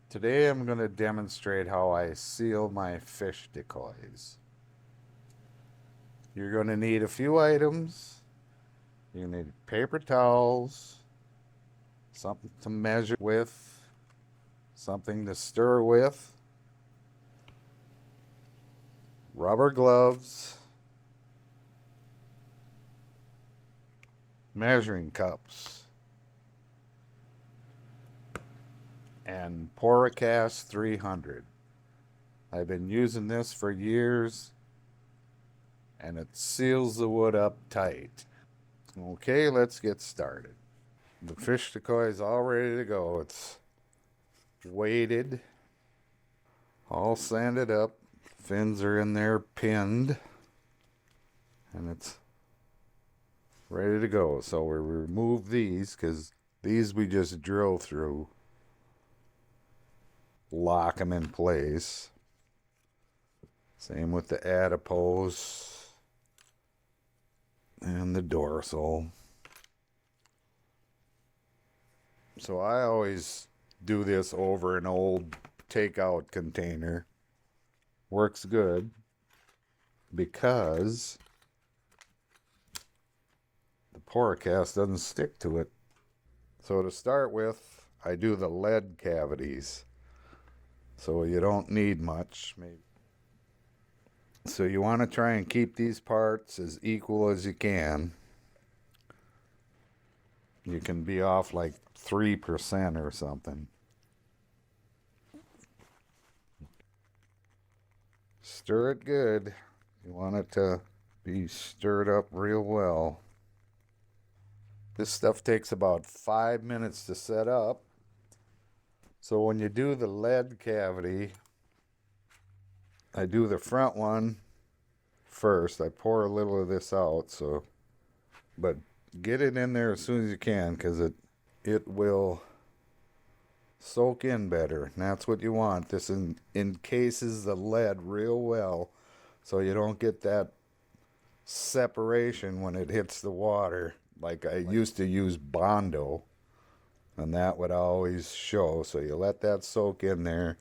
Today I'm going to demonstrate how I seal my fish decoys. You're going to need a few items. You need paper towels, something to measure with, something to stir with, rubber gloves, measuring cups, and Poracast 300. I've been using this for years and it seals the wood up tight. Okay, let's get started. The fish decoy is all ready to go. It's weighted, all sanded up. Fins are in there pinned, and it's ready to go. So we remove these because these we just drill through, lock them in place. Same with the adipose and the dorsal. So I always do this over an old takeout container. Works good because the Poracast doesn't stick to it. So to start with, I do the lead cavities. So you don't need much, maybe. So you want to try and keep these parts as equal as you can. You can be off like 3% or something. Stir it good. You want it to be stirred up real well. This stuff takes about 5 minutes to set up. So when you do the lead cavity, I do the front one first. I pour a little of this out, but get it in there as soon as you can because it will soak in better. And that's what you want. This encases the lead real well so you don't get that separation when it hits the water. Like I used to use Bondo, and that would always show. So you let that soak in there,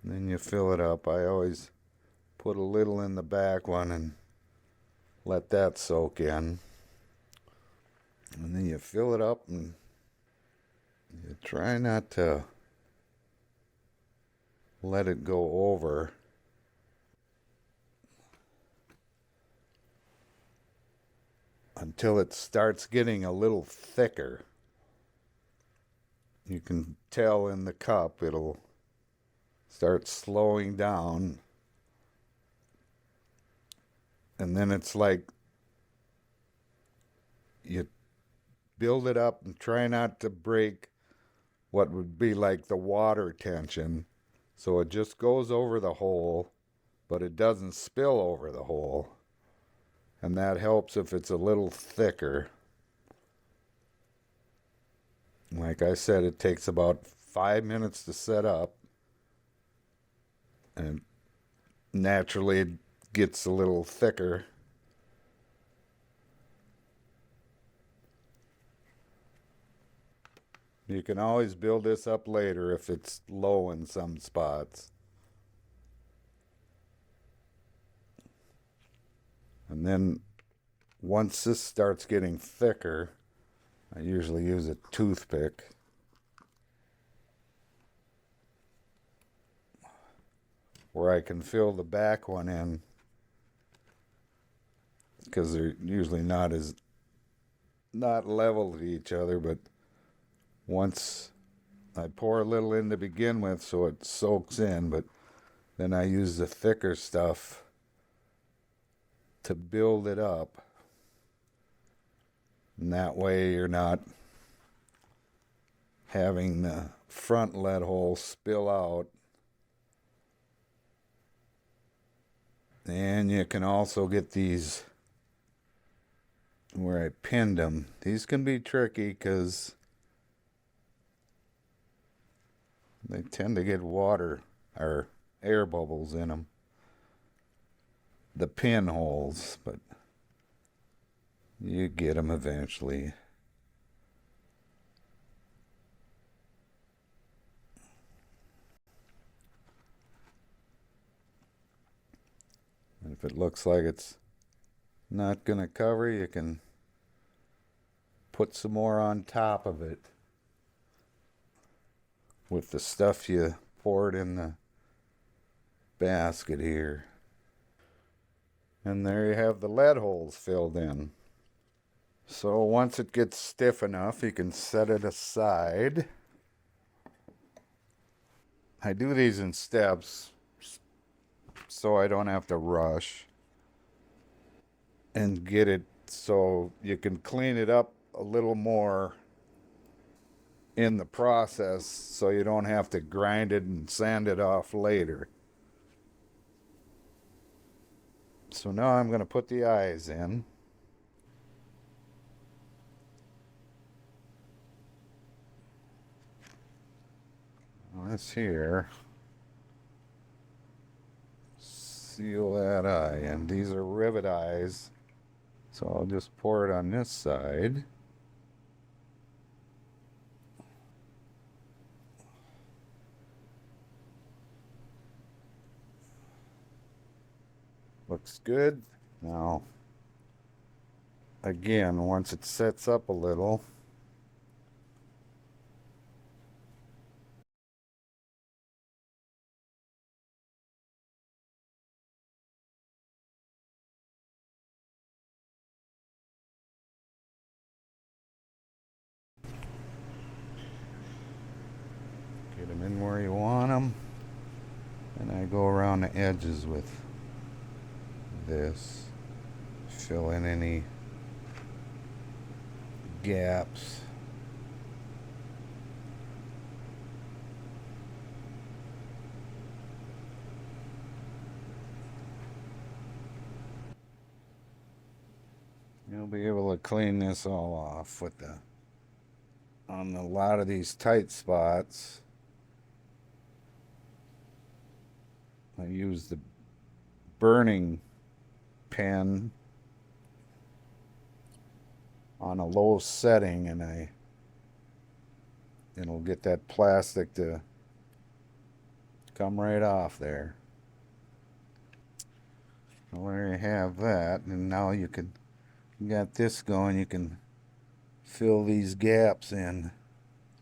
and then you fill it up. I always put a little in the back one and let that soak in. And then you fill it up and you try not to let it go over. Until it starts getting a little thicker. You can tell in the cup it'll start slowing down. And then it's like you build it up and try not to break what would be like the water tension. So it just goes over the hole, but it doesn't spill over the hole. And that helps if it's a little thicker. Like I said, it takes about 5 minutes to set up. And naturally it gets a little thicker. You can always build this up later if it's low in some spots. And then once this starts getting thicker, I usually use a toothpick. Where I can fill the back one in because they're usually not level to each other, but once I pour a little in to begin with so it soaks in, but then I use the thicker stuff to build it up. And that way you're not having the front lead hole spill out. And you can also get these where I pinned them. These can be tricky because they tend to get water or air bubbles in them. The pinholes, but you get them eventually. If it looks like it's not going to cover, you can put some more on top of it with the stuff you poured in the basket here. And there you have the lead holes filled in. So once it gets stiff enough, you can set it aside. I do these in steps so I don't have to rush and get it so you can clean it up a little more in the process so you don't have to grind it and sand it off later. So now I'm going to put the eyes in. This here, seal that eye, and these are rivet eyes, so I'll just pour it on this side. Looks good. Now, again, once it sets up a little, get them in where you want them. And I go around the edges with this, fill in any gaps. You'll be able to clean this all off with on a lot of these tight spots. I use the burning pen on a low setting, and it'll get that plastic to come right off there. Well, there you have that, and now you got this going, you can fill these gaps in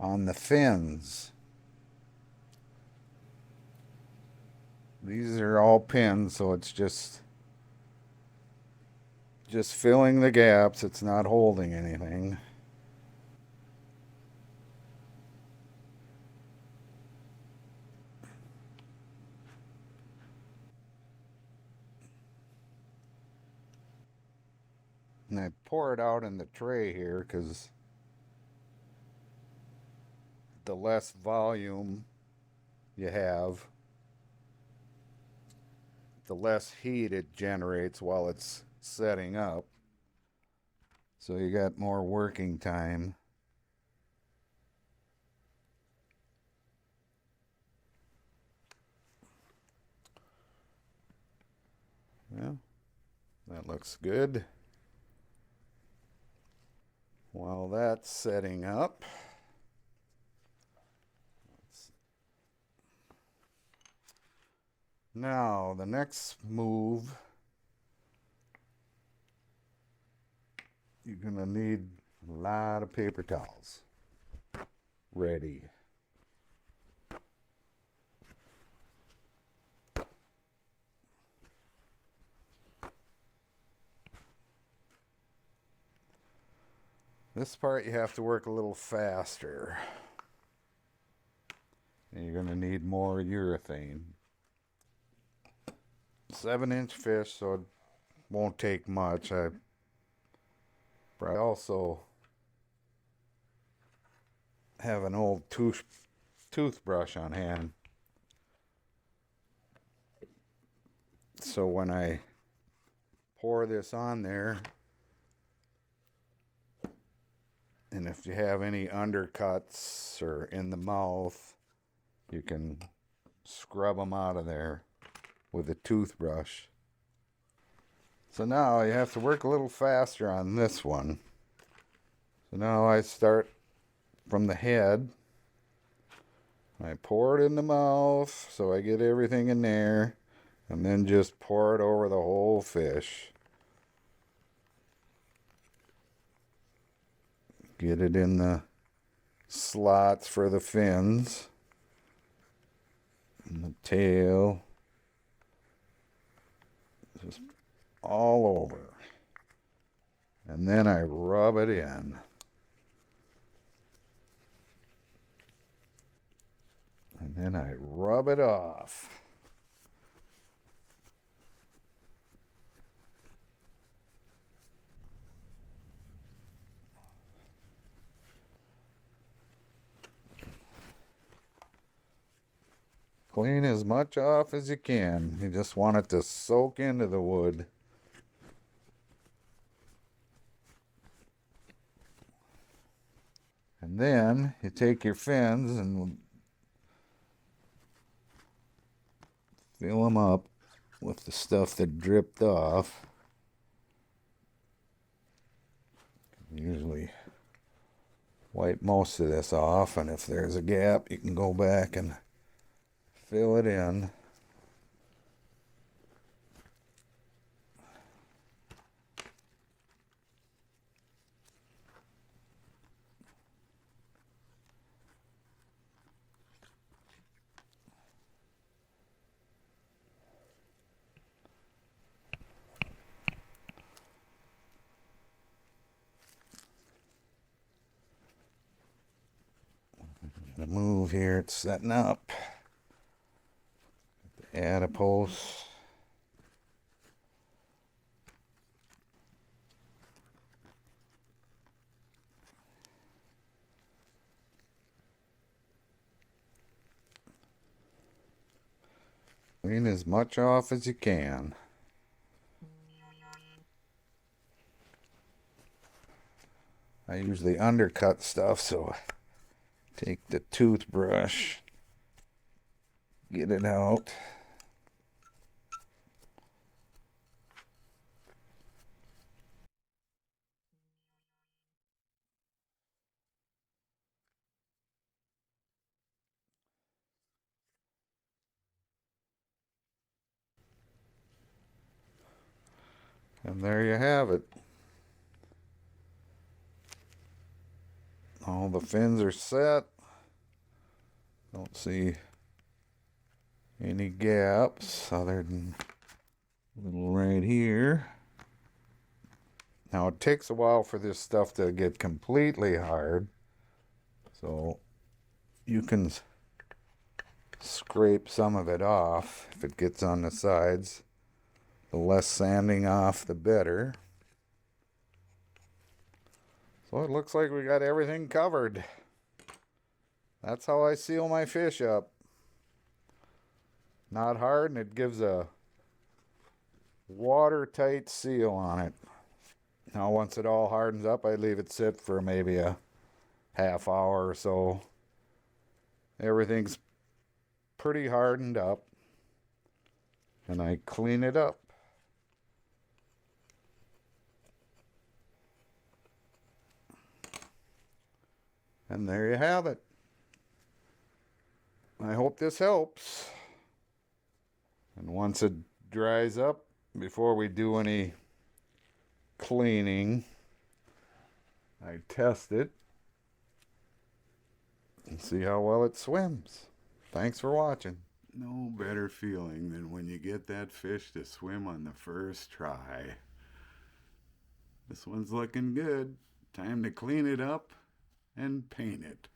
on the fins. These are all pins, so it's just filling the gaps. It's not holding anything. And I pour it out in the tray here because the less volume you have, the less heat it generates while it's setting up. So you got more working time. Yeah, that looks good. While that's setting up, now the next move, you're gonna need a lot of paper towels ready. This part you have to work a little faster. And you're gonna need more urethane. 7-inch fish, so it won't take much. I also have an old toothbrush on hand, so when I pour this on there, and if you have any undercuts or in the mouth, you can scrub them out of there with a toothbrush. So now you have to work a little faster on this one. So now I start from the head. I pour it in the mouth so I get everything in there. And then just pour it over the whole fish. Get it in the slots for the fins and the tail. Just all over. And then I rub it in. And then I rub it off. Clean as much off as you can. You just want it to soak into the wood. And then you take your fins and fill them up with the stuff that dripped off. Usually wipe most of this off, and if there's a gap, you can go back and fill it in. The move here, it's setting up. Add a post. Clean as much off as you can. I usually undercut stuff, so take the toothbrush, get it out. And there you have it. All the fins are set. Don't see any gaps other than a little right here. Now it takes a while for this stuff to get completely hard, so you can scrape some of it off if it gets on the sides. The less sanding off, the better. So it looks like we got everything covered. That's how I seal my fish up. Not hard, and it gives a watertight seal on it. Now once it all hardens up, I leave it sit for maybe a half hour or so. Everything's pretty hardened up, and I clean it up. And there you have it. I hope this helps. And once it dries up, before we do any cleaning, I test it and see how well it swims. Thanks for watching. No better feeling than when you get that fish to swim on the first try. This one's looking good. Time to clean it up and paint it.